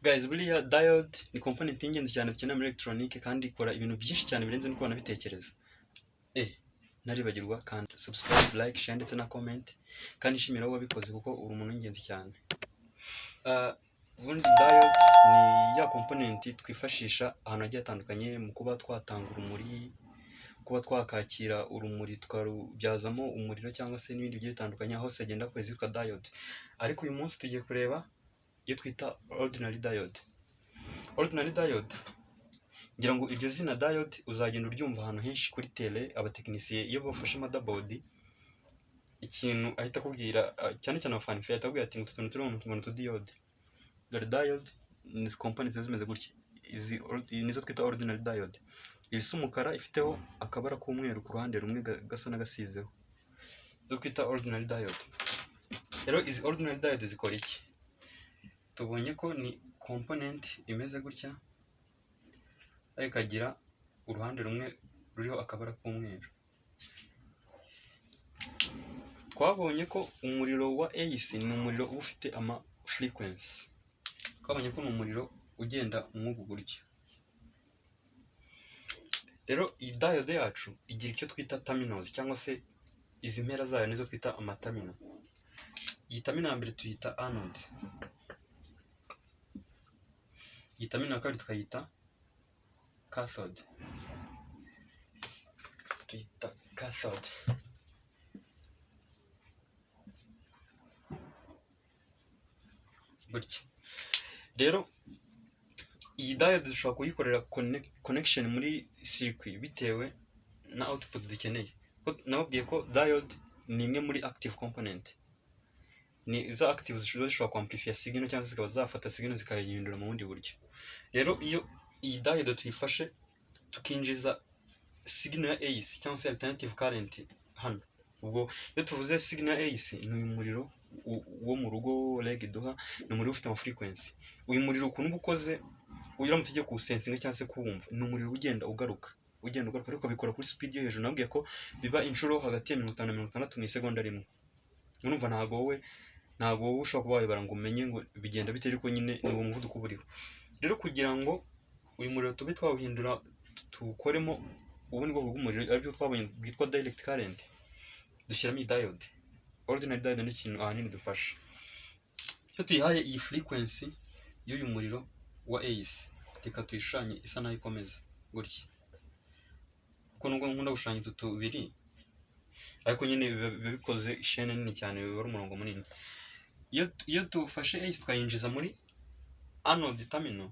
Guys, buriya diode ni component y'ingenzi cyane dukenera muri electronique kandi ikora ibintu byinshi cyane birenze nuko wanabitekereza. Naribagirwa kandi subscribe, like, share ndetse na comment kandi nshimira wowe wabikoze kuko uri umuntu w'ingenzi cyane. Ubundi diode ni ya component twifashisha ahantu hagiye hatandukanye mu kuba twatanga urumuri, kuba twakakira urumuri tukarubyazamo umuriro cyangwa se n'ibindi bigiye bitandukanye, hose hagenda hakoreshwa izitwa diode. Ariko uyu munsi tugiye kureba iyo twita ordinary diode. Ordinary diode, ngira ngo iryo zina diode uzagenda uryumva ahantu henshi kuri tele, abatekinisiye iyo bafashe motherboard ikintu ahita akubwira, cyane cyane abafanife ahita akubwira ati ngo utuntu turi mu tudiyode. Dore diode ni components zimeze gutya, izi nizo twita ordinary diode. Irisa umukara ifiteho akabara k'umweru ku ruhande rumwe gasa n'agasizeho, izo twita ordinary diode. Rero izi ordinary diode zikora iki? Tubonye ko ni component imeze gutya, ikagira uruhande rumwe ruriho akabara k'umweru. Twabonye ko umuriro wa AC ni umuriro uba ufite ama frequency. Twabonye ko ni umuriro ugenda nk'ubu gutya. Rero iyi diode yacu igira icyo twita terminals cyangwa se izi mpera zayo nizo twita amatamino. Iyi tamino ya mbere tuyita anode, iyi tamino ya kabiri tukayita cathode, tuyita cathode. Gutya rero iyi diode dushobora kuyikorera connection muri circuit bitewe na output dukeneye. Nababwiye ko diode ni imwe muri active component, ni za active zishobora kwamplify signal cyangwa zikaba zafata signal zikayihindura mu bundi buryo. Rero iyo iyi diode tuyifashe tukinjiza signal ya AC cyangwa se alternative current hano, ubwo iyo tuvuze signal ya AC ni uyu muriro wo mu rugo reg duha, ni umuriro ufite ama frequency. Uyu muriro ukuntu ukoze, uramutse ugiye kuwusensinga cyangwa se kuwumva, ni umuriro ugenda ugaruka ariko bikora kuri speed yo hejuru. Nabwiye ko biba inshuro hagati ya 50 na 60 mu isegonda rimwe. Urumva ntabwo wowe ushobora kuba wayibara ngo umenye ngo bigenda bite, ariko nyine ni uwo muvuduko uba uriho. Rero kugira ngo uyu muriro tube twawuhindura tuwukoremo ubundi bwoko bw'umuriro aribyo twabonye bwitwa direct current, dushyiramo iyi diode. Ordinary diode ni ikintu ahanini dufasha. Iyo tuyihaye iyi frequency y'uyu muriro wa AC, reka tuyishushanye isa naho ikomeza gutya, kuko nubwo nkunda gushushanya utu tubiri ariko nyine biba bikoze ishene nini cyane, biba ari umurongo munini. Iyo tufashe AC tukayinjiza muri anode terminal,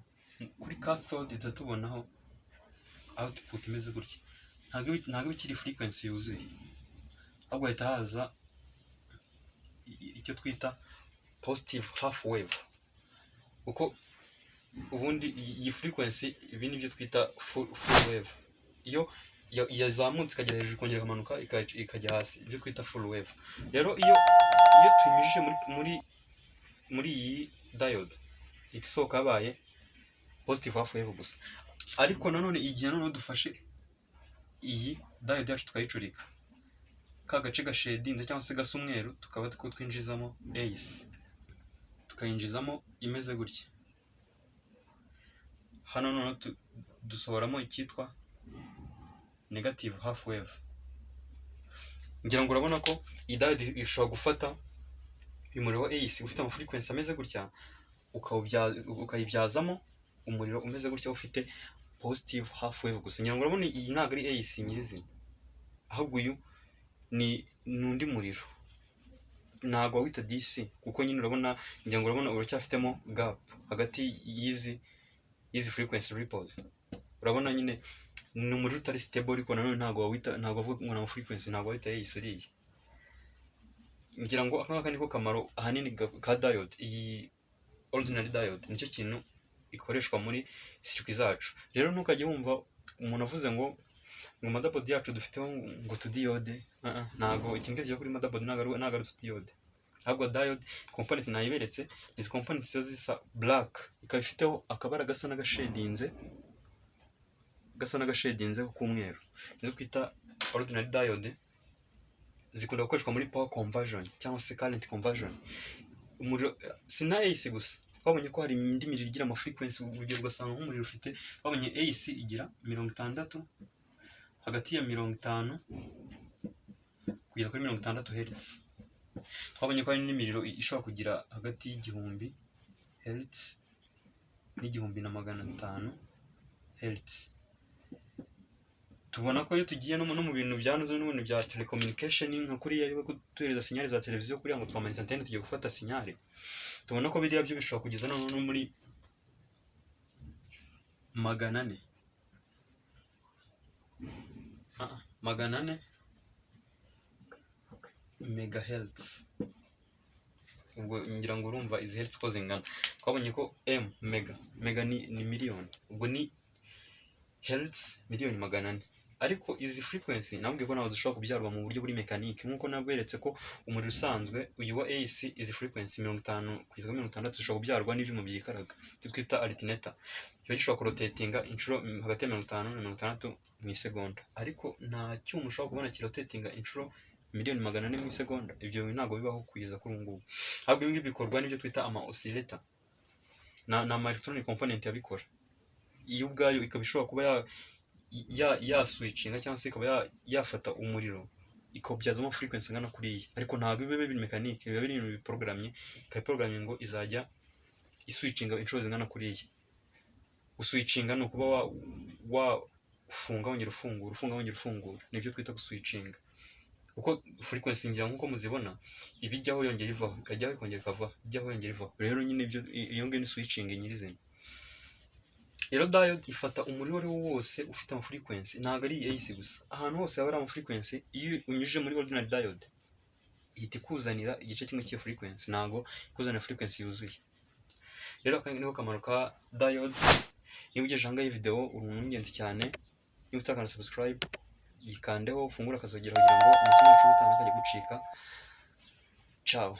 kuri cathode duhita tubonaho output imeze gutya. Ntabwo ikiri frequency yuzuye, ahubwo hahita haza icyo twita positive half wave, kuko ubundi iyi frequency ibi nibyo twita full wave. Iyo yazamutse ikagera hejuru ikongera ikamanuka ikajya hasi, ibyo twita full wave. Rero iyo tuyinyujije muri iyi diode igisohoka habaye positive half wave gusa. Ariko nanone igihe dufashe iyi diode yacu tukayicurika, ka gace gashedinze cyangwa se gasa umweru, tukaba twinjizamo AC, tukayinjizamo imeze gutya. Hano noneho dusohoramo icyitwa negative half wave. Ngira ngo urabona ko iyi diode ishobora gufata uyu muriro wa AC ufite ama frequency ameze gutya, ukayibyazamo umuriro umeze gutya ufite positive half wave gusa. Ngira ngo urabona iyi ntabwo ari AC nyirizina, ahubwo uyu ni undi muriro, ntabwo wita DC, kuko nyine ngira ngo urabona uracyafitemo gap hagati y'izi frequency ripples. Urabona nyine ni umuriro utari stable, ariko nanone ntabwo bavuga ngo na frequency ntabwo wita AC uriye. Ngira ngo aka niko kamaro ahanini ka diode. Iyi ordinary diode nicyo kintu ikoreshwa muri circuit zacu. Rero ntukajye wumva umuntu avuze ngo motherboard yacu dufiteho ngo tudiyode. Ntabwo ikintu cyo kuri motherboard ntabwo ari tudiyode, ahubwo diode component nayiberetse. Izi component zisa black, ikaba ifiteho akabara gasa n'agashedinze k'umweru, nizo twita ordinary diode. Zikunda gukoreshwa muri power conversion cyangwa se current conversion. Umuriro si na AC gusa, twabonye ko hari indi miriro igira ama frequency, urugero ugasanga nk'umuriro ufite, twabonye AC igira 60 hagati ya 50 kugeza kuri 60 Hz. Twabonye ko hari n'imiriro ishobora kugira hagati y'igihumbi Hz n'igihumbi na 500 Hz. Tubona ko iyo tugiye no mu bintu byanuze n'ibintu bya telecommunication nka kuriya yo kutuhereza sinyari za televiziyo kuriya ngo twamanitse antenne tugiye gufata sinyari, tubona ko biriya byo bishobora kugeza no muri 400 megahertz. Ubwo ngira ngo urumva izi hertz ko zingana. Twabonye ko mega ni miliyoni, ubwo ni hertz miliyoni 400. Ariko izi frequency nabwiye ko nazo zishobora kubyarwa mu buryo buri mekanike, nkuko nabweretse ko umuriro usanzwe uyu wa AC izi frequency 50 kugeza 60 zishobora kubyarwa n'ibyuma byikaraga twita alternator, cyo gishobora kurotatinga inshuro hagati ya 50 na 60 mu isegonda. Ariko nta cyuma ushobora kubona kirotatinga inshuro 400,000 mu isegonda. Ibyo ntabwo bibaho kugeza kuri ubu ngubu. Ahubwo ibi bikorwa n'ibyo twita ama oscillator na electronic component yabikora, iyo ubwayo ikaba ishobora kuba ya switchinga cyangwa se ikaba yafata umuriro ikobyazamo frequency ngana kuriya. Ariko ntabwo bibe biri mekanike, biba biri ibintu biprogramye, ikabiprogramye ngo izajya iswitchinga inshuro zingana kuriya. Uswitchinga ni ukuba wafunga wongera ufungura, ufunga wongera ufungura, nibyo twita guswitchinga. Uko frequency ngira nkuko muzibona ibijyaho yongera ivaho, ikajyaho ikongera ikavaho, ijyaho yongera ivaho. Rero nyine ibyo iyo ngiyo ni switching nyirizina. Rero diode ifata umuriro ari wo wose ufite ama frequency, ntabwo ari AC gusa. Ahantu hose haba ari ama frequency, iyo unyujije muri ordinary diode ihita ikuzanira igice kimwe cy'iyo frequency, ntabwo ikuzanira frequency yuzuye. Rero kandi niko kamaro ka diode. Niba ugejeje ahangaha iyi video uri umuntu w'ingenzi cyane, niba utakanda subscribe yikandeho, ufungura akazogera kugira ngo amasomo yacu y'ubutaha ntakajye gucika. Ciao.